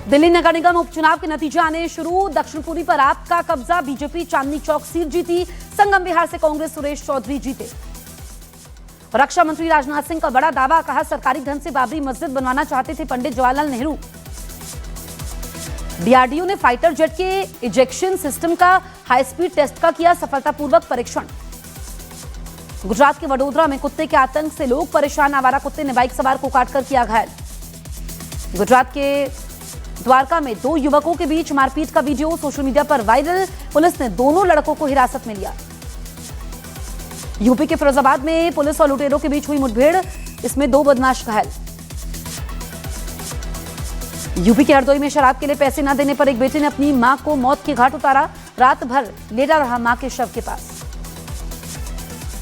दिल्ली नगर निगम उपचुनाव के नतीजे आने शुरू। दक्षिणपुरी पर आपका कब्जा, बीजेपी चांदनी चौक सीट जीती। संगम बिहार से कांग्रेस सुरेश चौधरी जीते। रक्षा मंत्री राजनाथ सिंह का बड़ा दावा, कहा सरकारी धन से बाबरी मस्जिद बनवाना चाहते थे पंडित जवाहरलाल नेहरू। डीआरडीओ ने फाइटर जेट के इजेक्शन सिस्टम का हाई स्पीड टेस्ट का किया सफलतापूर्वक परीक्षण। गुजरात के वडोदरा में कुत्ते के आतंक से लोग परेशान, आवारा कुत्ते ने बाइक सवार को काटकर किया घायल। गुजरात के द्वारका में दो युवकों के बीच मारपीट का वीडियो सोशल मीडिया पर वायरल, पुलिस ने दोनों लड़कों को हिरासत में लिया। यूपी के फिरोजाबाद में पुलिस और लुटेरों के बीच हुई मुठभेड़, इसमें दो बदमाश घायल। यूपी के हरदोई में शराब के लिए पैसे न देने पर एक बेटे ने अपनी मां को मौत के घाट उतारा, रात भर लेटा रहा मां के शव के पास।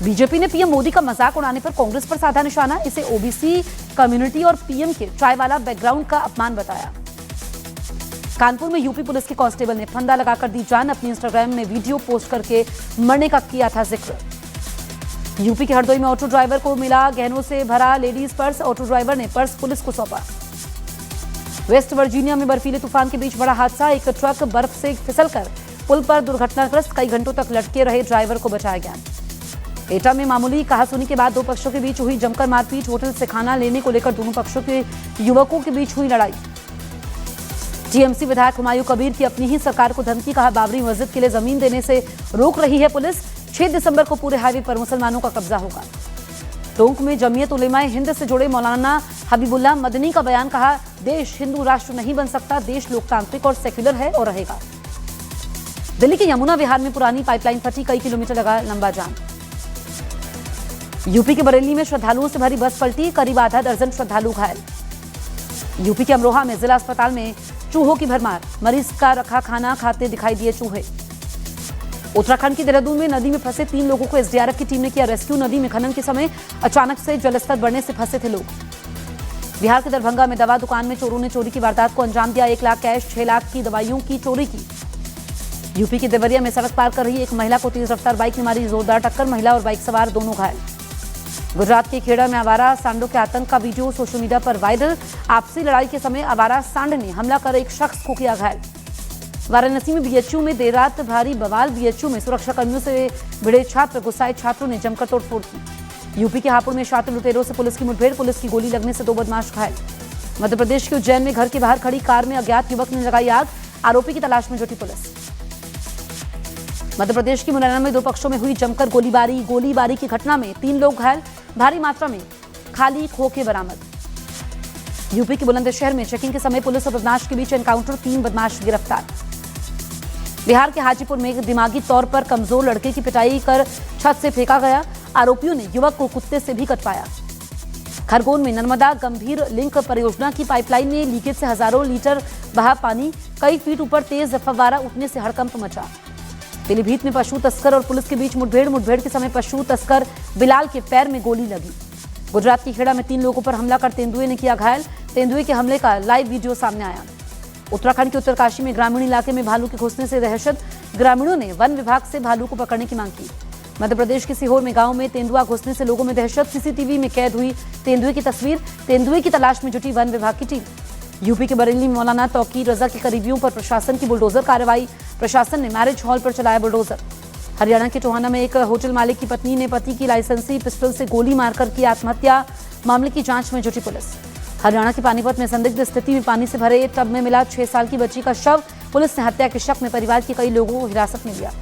बीजेपी ने पीएम मोदी का मजाक उड़ाने पर कांग्रेस पर साधा निशाना, इसे ओबीसी कम्युनिटी और पीएम के चाय वाला बैकग्राउंड का अपमान बताया। कानपुर में यूपी पुलिस के कांस्टेबल ने फंदा लगाकर दी जान, अपनी इंस्टाग्राम में वीडियो पोस्ट करके मरने का किया था जिक्र। यूपी के हरदोई में ऑटो ड्राइवर को मिला गहनों से भरा लेडीज पर्स, ऑटो ड्राइवर ने पर्स पुलिस को सौंपा। वेस्ट वर्जीनिया में बर्फीले तूफान के बीच बड़ा हादसा, एक ट्रक बर्फ से फिसलकर पुल पर दुर्घटनाग्रस्त, कई घंटों तक लटके रहे ड्राइवर को बचाया गया। एटा में मामूली कहासुनी के बाद दो पक्षों के बीच हुई जमकर मारपीट, होटल से खाना लेने को लेकर दोनों पक्षों के युवकों के बीच हुई लड़ाई। टीएमसी विधायक हुमायूं कबीर की अपनी ही सरकार को धमकी, कहा बाबरी मस्जिद के लिए जमीन देने से रोक रही है पुलिस, 6 दिसंबर को पूरे हाईवे पर मुसलमानों का कब्जा होगा। टोंक में जमीयत उलेमाए हिंद से जुड़े मौलाना हबीबुल्लाह मदनी का बयान, कहा देश हिंदू राष्ट्र नहीं बन सकता, देश लोकतांत्रिक और सेक्युलर है और रहेगा। दिल्ली के यमुना विहार में पुरानी पाइपलाइन फटी, कई किलोमीटर लगा लंबा जाम। यूपी के बरेली में श्रद्धालुओं से भरी बस पलटी, करीब आधा दर्जन श्रद्धालु घायल। यूपी के अमरोहा में जिला अस्पताल में चूहों की भरमार, मरीज का रखा खाना खाते दिखाई दिए चूहे। उत्तराखंड के देहरादून में नदी में फंसे 3 लोगों को एसडीआरएफ की टीम ने किया रेस्क्यू, नदी में खनन के समय अचानक से जलस्तर बढ़ने से फंसे थे लोग। बिहार के दरभंगा में दवा दुकान में चोरों ने चोरी की वारदात को अंजाम दिया, 1 लाख कैश, 6 लाख की दवाइयों की चोरी की। यूपी के देवरिया में सड़क पार कर रही एक महिला को तेज रफ्तार बाइक ने मारी जोरदार टक्कर, महिला और बाइक सवार दोनों घायल। गुजरात के खेड़ा में आवारा सांडों के आतंक का वीडियो सोशल मीडिया पर वायरल, आपसी लड़ाई के समय आवारा सांड ने हमला कर एक शख्स को किया घायल। वाराणसी में बीएचयू में देर रात भारी बवाल, बीएचयू में सुरक्षाकर्मियों से भिड़े छात्र, गुस्साए छात्रों ने जमकर तोड़फोड़ की। यूपी के हापुड़ में छात्र लुटेरों से पुलिस की मुठभेड़, पुलिस की गोली लगने से 2 बदमाश घायल। मध्य प्रदेश के उज्जैन में घर के बाहर खड़ी कार में अज्ञात युवक ने लगाई आग, आरोपी की तलाश में जुटी पुलिस। मध्य प्रदेश की मुरैना में 2 पक्षों में हुई जमकर गोलीबारी की घटना में 3 लोग घायल, भारी मात्रा में खाली खोखे बरामद। यूपी के बुलंदशहर में चेकिंग के समय पुलिस और बदमाश के बीच एनकाउंटर, 3 बदमाश गिरफ्तार। बिहार के हाजीपुर में दिमागी तौर पर कमजोर लड़के की पिटाई कर छत से फेंका गया, आरोपियों ने युवक को कुत्ते से भी कटवाया। खरगोन में नर्मदा गंभीर लिंक परियोजना की पाइपलाइन में लीकेज से हजारों लीटर बहा पानी, कई फीट ऊपर तेज फव्वारा उठने से हड़कंप मचा। पीलीभीत में पशु तस्कर और पुलिस के बीच मुठभेड़ के समय पशु तस्कर बिलाल के पैर में गोली लगी। गुजरात की खेड़ा में 3 लोगों पर हमला कर तेंदुए ने किया घायल, तेंदुए के हमले का लाइव वीडियो सामने आया। उत्तराखंड के उत्तरकाशी में ग्रामीण इलाके में भालू के घुसने से दहशत, ग्रामीणों ने वन विभाग से भालू को पकड़ने की मांग की। मध्य प्रदेश के सीहोर में गांव में तेंदुआ घुसने से लोगों में दहशत, सीसीटीवी में कैद हुई तेंदुए की तस्वीर, तेंदुए की तलाश में जुटी वन विभाग की टीम। यूपी के बरेली में मौलाना तौकीर रजा के करीबियों पर प्रशासन की बुलडोजर कार्रवाई, प्रशासन ने मैरिज हॉल पर चलाया बुलडोजर। हरियाणा के टोहाना में एक होटल मालिक की पत्नी ने पति की लाइसेंसी पिस्टल से गोली मारकर की आत्महत्या, मामले की जांच में जुटी पुलिस। हरियाणा के पानीपत में संदिग्ध स्थिति में पानी से भरे टब में मिला 6 साल की बच्ची का शव, पुलिस ने हत्या के शक में परिवार के कई लोगों को हिरासत में लिया।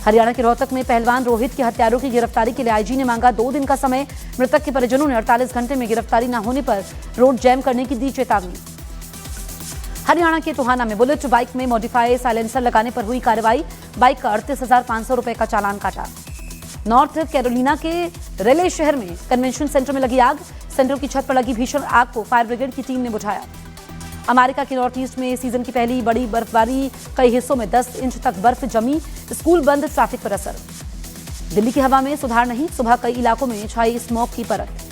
हरियाणा के रोहतक में पहलवान रोहित के हत्यारों की गिरफ्तारी के लिए आईजी ने मांगा 2 दिन का समय, मृतक के परिजनों ने 48 घंटे में गिरफ्तारी न होने पर रोड जैम करने की दी चेतावनी। हरियाणा के टोहाना में बुलेट बाइक में मॉडिफाई साइलेंसर लगाने पर हुई कार्रवाई, बाइक का 38,500 रुपए का चालान काटा। नॉर्थ कैरोलिना के रेले शहर में कन्वेंशन सेंटर में लगी आग, सेंटर की छत पर लगी भीषण आग को फायर ब्रिगेड की टीम ने बुझाया। अमेरिका के नॉर्थ ईस्ट में सीजन की पहली बड़ी बर्फबारी, कई हिस्सों में 10 इंच तक बर्फ जमी, स्कूल बंद, ट्रैफिक पर असर। दिल्ली की हवा में सुधार नहीं, सुबह कई इलाकों में छाई स्मॉग की परत।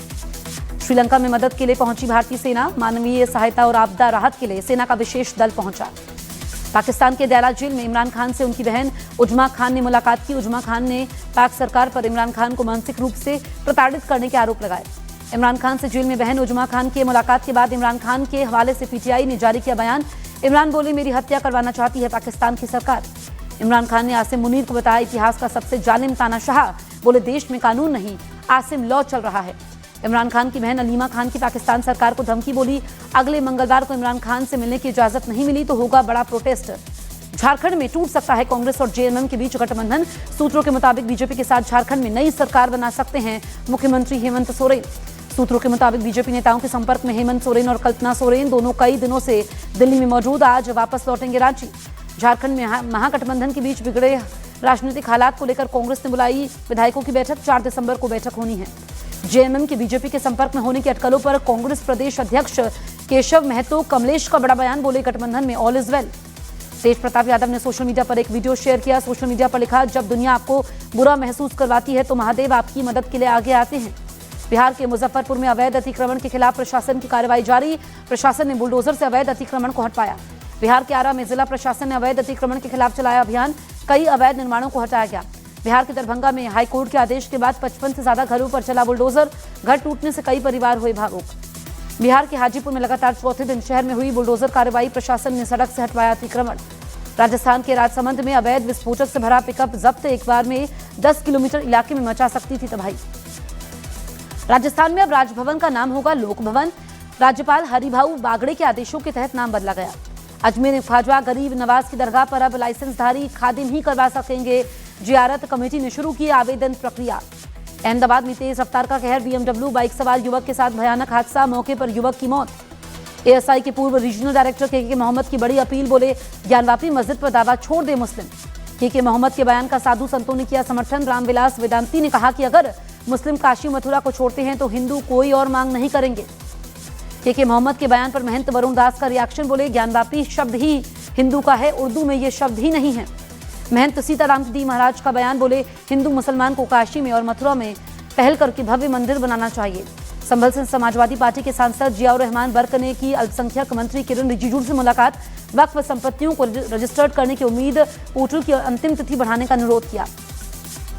श्रीलंका में मदद के लिए पहुंची भारतीय सेना, मानवीय सहायता और आपदा राहत के लिए सेना का विशेष दल पहुंचा। पाकिस्तान के दयाला जेल में इमरान खान से उनकी बहन उजमा खान ने मुलाकात की। उजमा खान ने पाक सरकार पर इमरान खान को मानसिक रूप से प्रताड़ित करने के आरोप लगाए। इमरान खान से जेल में बहन उजमा खान की मुलाकात के बाद इमरान खान के हवाले से पीटीआई ने जारी किया बयान। इमरान बोले, मेरी हत्या करवाना चाहती है पाकिस्तान की सरकार। इमरान खान ने आसिम मुनीर को बताया, इतिहास का सबसे जालिम तानाशाह। बोले, देश में कानून नहीं, आसिम लॉ चल रहा है। इमरान खान की बहन अलीमा खान की पाकिस्तान सरकार को धमकी। बोली, अगले मंगलवार को इमरान खान से मिलने की इजाजत नहीं मिली तो होगा बड़ा प्रोटेस्ट। झारखंड में टूट सकता है कांग्रेस और जेएमएम के बीच गठबंधन। सूत्रों के मुताबिक बीजेपी के साथ झारखंड में नई सरकार बना सकते हैं मुख्यमंत्री हेमंत सोरेन। सूत्रों के मुताबिक बीजेपी नेताओं के संपर्क में हेमंत सोरेन और कल्पना सोरेन दोनों कई दिनों से दिल्ली में मौजूद, आज वापस लौटेंगे रांची। झारखंड में महागठबंधन के बीच बिगड़े राजनीतिक हालात को लेकर कांग्रेस ने बुलाई विधायकों की बैठक। 4 दिसंबर को बैठक होनी है। जेएमएम के बीजेपी के संपर्क में होने की अटकलों पर कांग्रेस प्रदेश अध्यक्ष केशव महतो कमलेश का बड़ा बयान। बोले, गठबंधन में ऑल इज वेल। तेज प्रताप यादव ने सोशल मीडिया पर एक वीडियो शेयर किया। सोशल मीडिया पर लिखा, जब दुनिया आपको बुरा महसूस करवाती है तो महादेव आपकी मदद के लिए आगे आते हैं। बिहार के मुजफ्फरपुर में अवैध अतिक्रमण के खिलाफ प्रशासन की कार्रवाई जारी। प्रशासन ने बुलडोजर से अवैध अतिक्रमण को हटवाया। बिहार के आरा में जिला प्रशासन ने अवैध अतिक्रमण के खिलाफ चलाया अभियान। कई अवैध निर्माणों को हटाया गया। बिहार के दरभंगा में हाईकोर्ट के आदेश के बाद 55 से ज्यादा घरों पर चला बुलडोजर। घर टूटने से कई परिवार हुए भावुक। बिहार के हाजीपुर में लगातार चौथे दिन शहर में हुई बुलडोजर कार्रवाई। प्रशासन ने सड़क से हटवाया अतिक्रमण। राजस्थान के राजसमंद में अवैध विस्फोटक से भरा पिकअप जब्त। एक बार में 10 किलोमीटर इलाके में मचा सकती थी तबाही। राजस्थान में अब राजभवन का नाम होगा लोक भवन। राज्यपाल हरिभाऊ बागड़े के आदेशों के तहत नाम बदला गया। अजमेर ख्वाजा गरीब नवाज की दरगाह पर अब लाइसेंसधारी खादिम ही करवा सकेंगे। जियारत कमेटी ने शुरू की आवेदन प्रक्रिया। अहमदाबाद में तेज रफ्तार का कहर, बीएमडब्ल्यू बाइक सवार युवक के साथ भयानक हादसा, मौके पर युवक की मौत। एएसआई के पूर्व रीजनल डायरेक्टर के मोहम्मद की बड़ी अपील। बोले, ज्ञानवापी मस्जिद पर दावा छोड़ दे मुस्लिम। के मोहम्मद के बयान का साधु संतों ने किया समर्थन। रामविलास वेदांती ने कहा कि अगर मुस्लिम काशी मथुरा को छोड़ते हैं तो हिंदू कोई और मांग नहीं करेंगे। के मोहम्मद के बयान पर महंत वरुण दास का रिएक्शन। बोले, ज्ञानवापी शब्द ही हिंदू का है, उर्दू में ये शब्द ही नहीं है। महंत सीताराम दी महाराज का बयान। बोले, हिंदू मुसलमान को काशी में और मथुरा में पहल करके भव्य मंदिर बनाना चाहिए। संभल से समाजवादी पार्टी के सांसद जियाउर रहमान बर्क ने की अल्पसंख्यक मंत्री किरण रिजिजू से मुलाकात। वक्फ संपत्तियों को रजिस्टर्ड करने की उम्मीद, पोर्टल की अंतिम तिथि बढ़ाने का अनुरोध किया।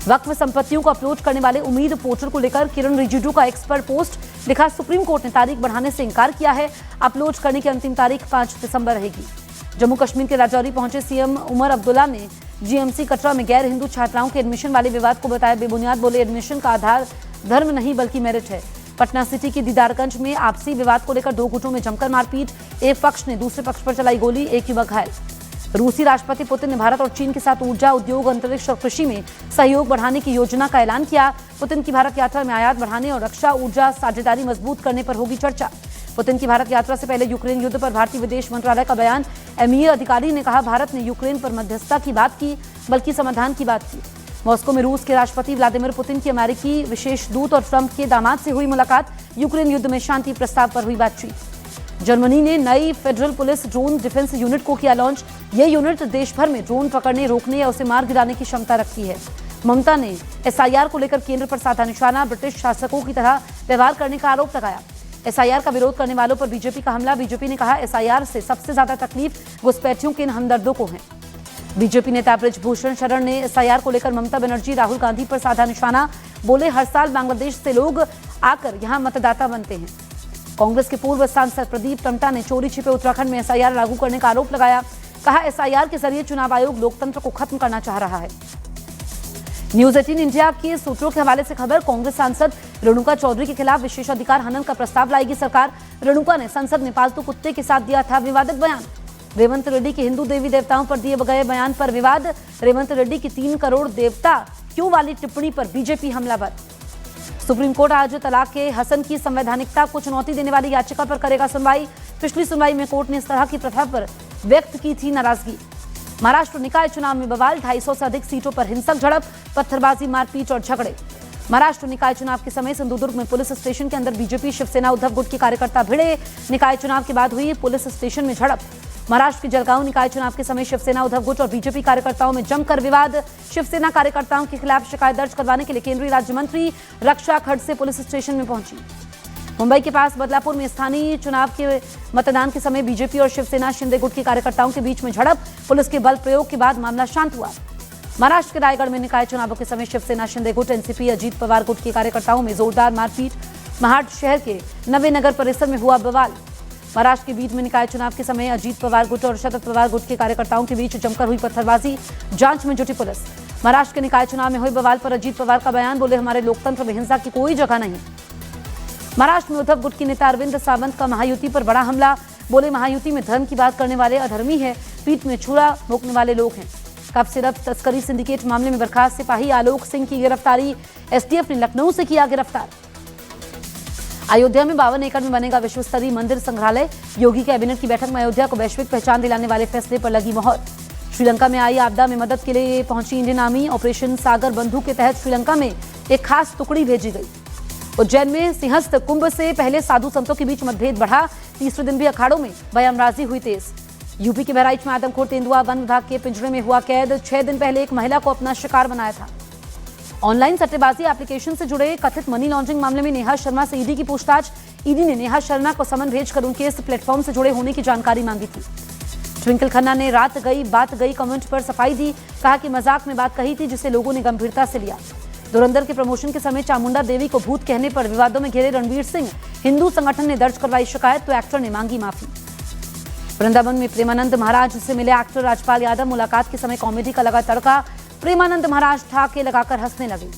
वक्फ संपत्तियों को अपलोड करने वाले उम्मीद पोर्टल को लेकर किरण रिजिजू का एक्सपर्ट पोस्ट। लिखा, सुप्रीम कोर्ट ने तारीख बढ़ाने से इंकार किया है। अपलोड करने की अंतिम तारीख 5 दिसंबर रहेगी। जम्मू कश्मीर के राजौरी पहुंचे सीएम उमर अब्दुल्ला ने जीएमसी कटरा में गैर हिंदू छात्राओं के एडमिशन वाले विवाद को बताया बेबुनियाद। बोले, एडमिशन का आधार धर्म नहीं बल्कि मेरिट है। पटना सिटी की दीदारगंज में आपसी विवाद को लेकर 2 गुटों में जमकर मारपीट। एक पक्ष ने दूसरे पक्ष पर चलाई गोली, एक युवक घायल। रूसी राष्ट्रपति पुतिन ने भारत और चीन के साथ ऊर्जा, उद्योग, अंतरिक्ष और कृषि में सहयोग बढ़ाने की योजना का ऐलान किया। पुतिन की भारत यात्रा में आयात बढ़ाने और रक्षा ऊर्जा साझेदारी मजबूत करने पर होगी चर्चा। पुतिन की भारत यात्रा से पहले यूक्रेन युद्ध पर भारतीय विदेश मंत्रालय का बयान। एमईए अधिकारी ने कहा, भारत ने यूक्रेन पर मध्यस्थता की बात की बल्कि समाधान की बात की। मॉस्को में रूस के राष्ट्रपति व्लादिमीर पुतिन की अमेरिकी विशेष दूत और ट्रंप के दामाद से हुई मुलाकात। यूक्रेन युद्ध में शांति प्रस्ताव पर हुई बातचीत। जर्मनी ने नई federal police drone defence unit को किया लॉन्च। ये यूनिट देश भर में ड्रोन पकड़ने, रोकने या उसे मार गिराने की क्षमता रखती है। ममता ने एसआईआर को लेकर केंद्र पर साधा निशाना। ब्रिटिश शासकों की तरह व्यवहार करने का आरोप लगाया। एसआईआर का विरोध करने वालों पर बीजेपी का हमला। बीजेपी ने कहा, एसआईआर से सबसे ज्यादा तकलीफ घुसपैठियों के इन हमदर्दों को है। बीजेपी नेता बृजभूषण शरण ने एसआईआर को लेकर ममता बनर्जी, राहुल गांधी पर साधा निशाना। बोले, हर साल बांग्लादेश से लोग आकर यहां मतदाता बनते हैं। कांग्रेस के पूर्व सांसद प्रदीप टम्टा ने चोरी छिपे उत्तराखंड में एसआईआर लागू करने का आरोप लगाया। कहा, एसआईआर के जरिए चुनाव आयोग लोकतंत्र को खत्म करना चाह रहा है। न्यूज 18 इंडिया के सूत्रों के हवाले से खबर, कांग्रेस सांसद रेणुका चौधरी के खिलाफ विशेषाधिकार हनन का प्रस्ताव लाएगी सरकार। रेणुका ने संसद में पालतू कुत्ते के साथ दिया था विवादित बयान। रेवंत रेड्डी के हिंदू देवी देवताओं पर दिए गए बयान पर विवाद। रेवंत रेड्डी की 3 करोड़ देवता क्यों वाली टिप्पणी पर बीजेपी हमलावर। सुप्रीम कोर्ट आज तलाक के हसन की संवैधानिकता को चुनौती देने वाली याचिका पर करेगा सुनवाई। पिछली सुनवाई में कोर्ट ने इस तरह की प्रथा पर व्यक्त की थी नाराजगी। महाराष्ट्र निकाय चुनाव में बवाल, 250 से अधिक सीटों पर हिंसक झड़प, पत्थरबाजी, मारपीट और झगड़े। महाराष्ट्र निकाय चुनाव के समय सिंधुदुर्ग में पुलिस स्टेशन के अंदर बीजेपी शिवसेना उद्धव गुट के कार्यकर्ता भिड़े। निकाय चुनाव के बाद हुई पुलिस स्टेशन में झड़प। महाराष्ट्र के जलगांव निकाय चुनाव के समय शिवसेना उद्धव गुट और बीजेपी कार्यकर्ताओं में जमकर विवाद। शिवसेना कार्यकर्ताओं के खिलाफ शिकायत दर्ज करवाने के लिए केंद्रीय राज्य मंत्री रक्षा खड़से पुलिस स्टेशन में पहुंची। मुंबई के पास बदलापुर में स्थानीय चुनाव के मतदान के समय बीजेपी और शिवसेना शिंदे गुट के कार्यकर्ताओं के बीच में झड़प। पुलिस के बल प्रयोग के बाद मामला शांत हुआ। महाराष्ट्र के रायगढ़ में निकाय चुनावों के समय शिवसेना शिंदे गुट, एनसीपी, अजीत पवार गुट के कार्यकर्ताओं में जोरदार मारपीट। महाड शहर के नवे नगर परिसर में हुआ बवाल। महाराष्ट्र के बीच में निकाय चुनाव के समय अजीत पवार गुट और शरद पवार गुट के कार्यकर्ताओं के बीच जमकर हुई पत्थरबाजी, जांच में जुटी पुलिस। महाराष्ट्र के निकाय चुनाव में हुए बवाल पर अजीत पवार का बयान, बोले हमारे लोकतंत्र में हिंसा की कोई जगह नहीं। महाराष्ट्र में उद्धव गुट के नेता अरविंद सावंत का महायुति पर बड़ा हमला, बोले महायुति में धर्म की बात करने वाले अधर्मी है, पीठ में छुरा भोंकने वाले लोग हैं। कब सिरप तस्करी सिंडिकेट मामले में बर्खास्त सिपाही आलोक सिंह की गिरफ्तारी, एसटीएफ ने लखनऊ से किया गिरफ्तार। अयोध्या में 52 एकड़ में बनेगा विश्व स्तरीय मंदिर संग्रहालय, योगी कैबिनेट की बैठक में अयोध्या को वैश्विक पहचान दिलाने वाले फैसले पर लगी मोहर। श्रीलंका में आई आपदा में मदद के लिए पहुंची इंडियन आर्मी, ऑपरेशन सागर बंधु के तहत श्रीलंका में एक खास टुकड़ी भेजी गई। उज्जैन में सिंहस्थ कुंभ से पहले साधु संतों के बीच मतभेद बढ़ा, तीसरे दिन भी अखाड़ों में बयानबाजी हुई तेज। यूपी के बहराइच में आदमखोर तेंदुआ वन विभाग के पिंजरे में हुआ कैद, 6 दिन पहले एक महिला को अपना शिकार बनाया था। ऑनलाइन सट्टेबाजी एप्लीकेशन से जुड़े कथित मनी लॉन्ड्रिंग मामले में नेहा शर्मा से ईडी की पूछताछ, ईडी ने नेहा शर्मा को समन भेजकर उनके इस प्लेटफॉर्म से जुड़े होने की जानकारी मांगी थी। ट्विंकल खन्ना ने रात गई बात गई कमेंट पर सफाई दी, कहा कि मजाक में बात कही थी जिसे लोगों ने गंभीरता से लिया। धुरंधर के प्रमोशन के समय चामुंडा देवी को भूत कहने पर विवादों में घिरे रणवीर सिंह, हिंदू संगठन ने दर्ज करवाई शिकायत तो एक्टर ने मांगी माफी। वृंदावन में प्रेमानंद महाराज से मिले एक्टर राजपाल यादव, मुलाकात के समय कॉमेडी का लगा तड़का, प्रेमानंद महाराज ठाके लगाकर हंसने लगे।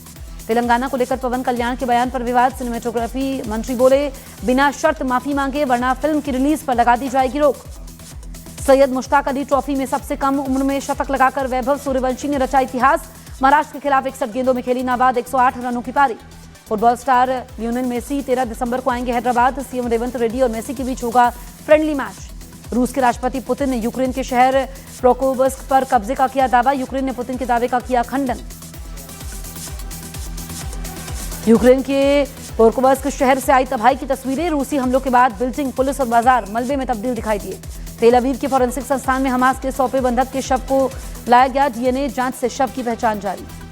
तेलंगाना को लेकर पवन कल्याण के बयान पर विवाद, सिनेमेटोग्राफी मंत्री बोले बिना शर्त माफी मांगे वरना फिल्म की रिलीज पर लगा दी जाएगी रोक। सैयद मुश्ताक अली ट्रॉफी में सबसे कम उम्र में शतक लगाकर वैभव सूर्यवंशी ने रचा इतिहास, महाराष्ट्र के खिलाफ 61 गेंदों में खेली नाबाद 108 रनों की पारी। फुटबॉल स्टार लियोनेल मेसी 13 दिसंबर को आएंगे हैदराबाद, सीएम रेवंत रेड्डी और मेसी के बीच होगा फ्रेंडली मैच। रूस के राष्ट्रपति पुतिन ने यूक्रेन के शहर प्रोकोवस्क पर कब्जे का किया दावा, यूक्रेन ने पुतिन के दावे का किया खंडन। यूक्रेन के पोर्कोवस्क शहर से आई तबाही की तस्वीरें, रूसी हमलों के बाद बिल्डिंग, पुलिस और बाजार मलबे में तब्दील दिखाई दिए। तेल अवीव के फॉरेंसिक संस्थान में हमास के 100 बंधक के शव को लाया गया, डीएनए जांच से शव की पहचान जारी।